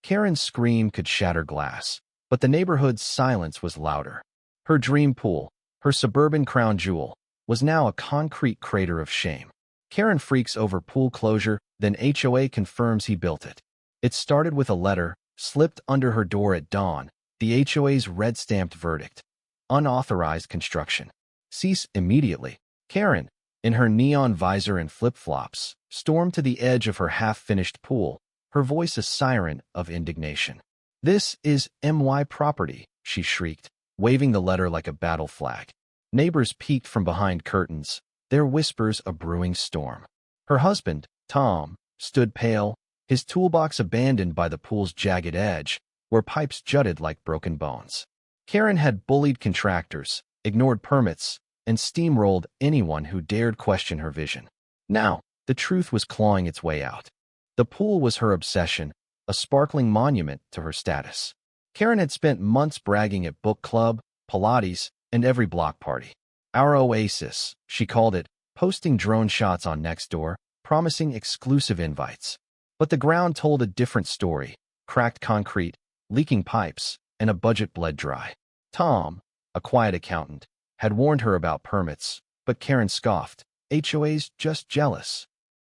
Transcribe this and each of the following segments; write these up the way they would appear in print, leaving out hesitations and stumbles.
Karen's scream could shatter glass, but the neighborhood's silence was louder. Her dream pool, her suburban crown jewel, was now a concrete crater of shame. Karen freaks over pool closure, then HOA confirms he built it. It started with a letter, slipped under her door at dawn, the HOA's red-stamped verdict. Unauthorized construction. Cease immediately. Karen, in her neon visor and flip-flops, stormed to the edge of her half-finished pool, her voice a siren of indignation. "This is my property," she shrieked, waving the letter like a battle flag. Neighbors peeked from behind curtains, their whispers a brewing storm. Her husband, Tom, stood pale, his toolbox abandoned by the pool's jagged edge, where pipes jutted like broken bones. Karen had bullied contractors, ignored permits, and steamrolled anyone who dared question her vision. Now, the truth was clawing its way out. The pool was her obsession, a sparkling monument to her status. Karen had spent months bragging at book club, Pilates, and every block party. Our oasis, she called it, posting drone shots on Nextdoor, promising exclusive invites. But the ground told a different story: cracked concrete, leaking pipes, and a budget bled dry. Tom, a quiet accountant, had warned her about permits, but Karen scoffed. HOA's just jealous.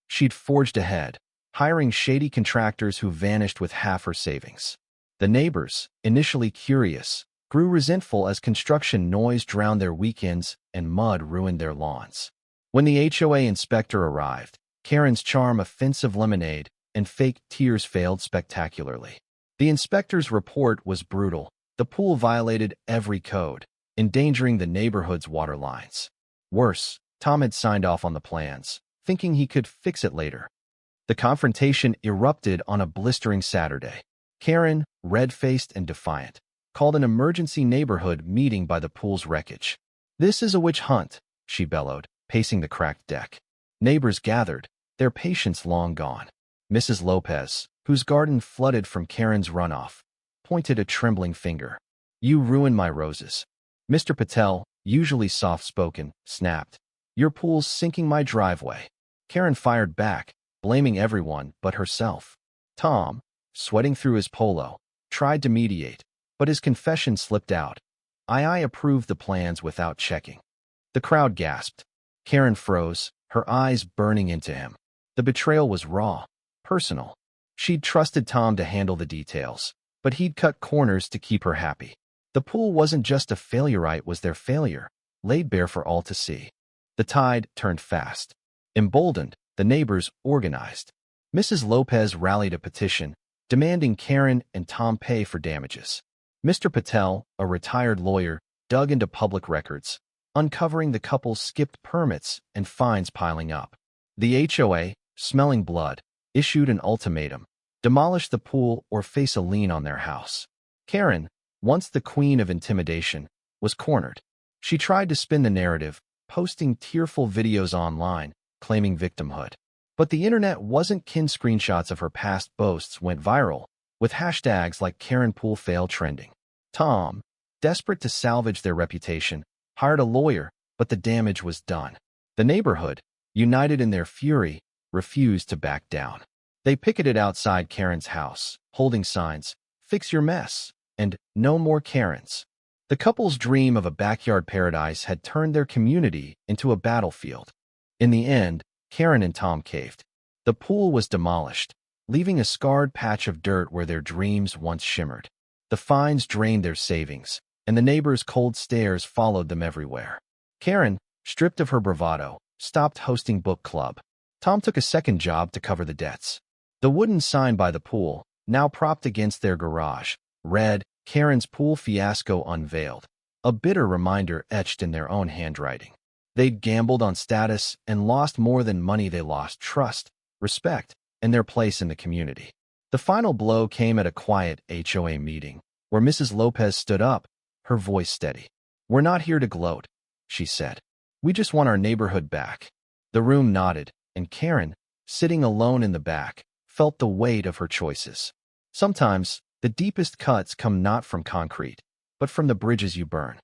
She'd forged ahead, hiring shady contractors who vanished with half her savings. The neighbors, initially curious, grew resentful as construction noise drowned their weekends and mud ruined their lawns. When the HOA inspector arrived, Karen's charm offensive lemonade and fake tears failed spectacularly. The inspector's report was brutal. The pool violated every code, endangering the neighborhood's water lines. Worse, Tom had signed off on the plans, thinking he could fix it later. The confrontation erupted on a blistering Saturday. Karen, red-faced and defiant, called an emergency neighborhood meeting by the pool's wreckage. "This is a witch hunt," she bellowed, pacing the cracked deck. Neighbors gathered, their patience long gone. Mrs. Lopez, whose garden flooded from Karen's runoff, pointed a trembling finger. "You ruined my roses." Mr. Patel, usually soft-spoken, snapped, "Your pool's sinking my driveway." Karen fired back, blaming everyone but herself. Tom, sweating through his polo, tried to mediate, but his confession slipped out. I approved the plans without checking." The crowd gasped. Karen froze, her eyes burning into him. The betrayal was raw, personal. She'd trusted Tom to handle the details, but he'd cut corners to keep her happy. The pool wasn't just a failure, it was their failure, laid bare for all to see. The tide turned fast. Emboldened, the neighbors organized. Mrs. Lopez rallied a petition, demanding Karen and Tom pay for damages. Mr. Patel, a retired lawyer, dug into public records, uncovering the couple's skipped permits and fines piling up. The HOA, smelling blood, issued an ultimatum: demolish the pool or face a lien on their house. Karen, once the queen of intimidation, was cornered. She tried to spin the narrative, posting tearful videos online, claiming victimhood. But the internet wasn't kin. Screenshots of her past boasts went viral, with hashtags like Karen Pool Fail trending. Tom, desperate to salvage their reputation, hired a lawyer, but the damage was done. The neighborhood, united in their fury, refused to back down. They picketed outside Karen's house, holding signs, "Fix your mess," and "No more Karens." The couple's dream of a backyard paradise had turned their community into a battlefield. In the end, Karen and Tom caved. The pool was demolished, leaving a scarred patch of dirt where their dreams once shimmered. The fines drained their savings, and the neighbors' cold stares followed them everywhere. Karen, stripped of her bravado, stopped hosting book club. Tom took a second job to cover the debts. The wooden sign by the pool, now propped against their garage, read, "Karen's Pool Fiasco Unveiled," a bitter reminder etched in their own handwriting. They'd gambled on status and lost more than money. They lost trust, respect, and their place in the community. The final blow came at a quiet HOA meeting, where Mrs. Lopez stood up, her voice steady. "We're not here to gloat," she said. "We just want our neighborhood back." The room nodded, and Karen, sitting alone in the back, felt the weight of her choices. Sometimes, the deepest cuts come not from concrete, but from the bridges you burn.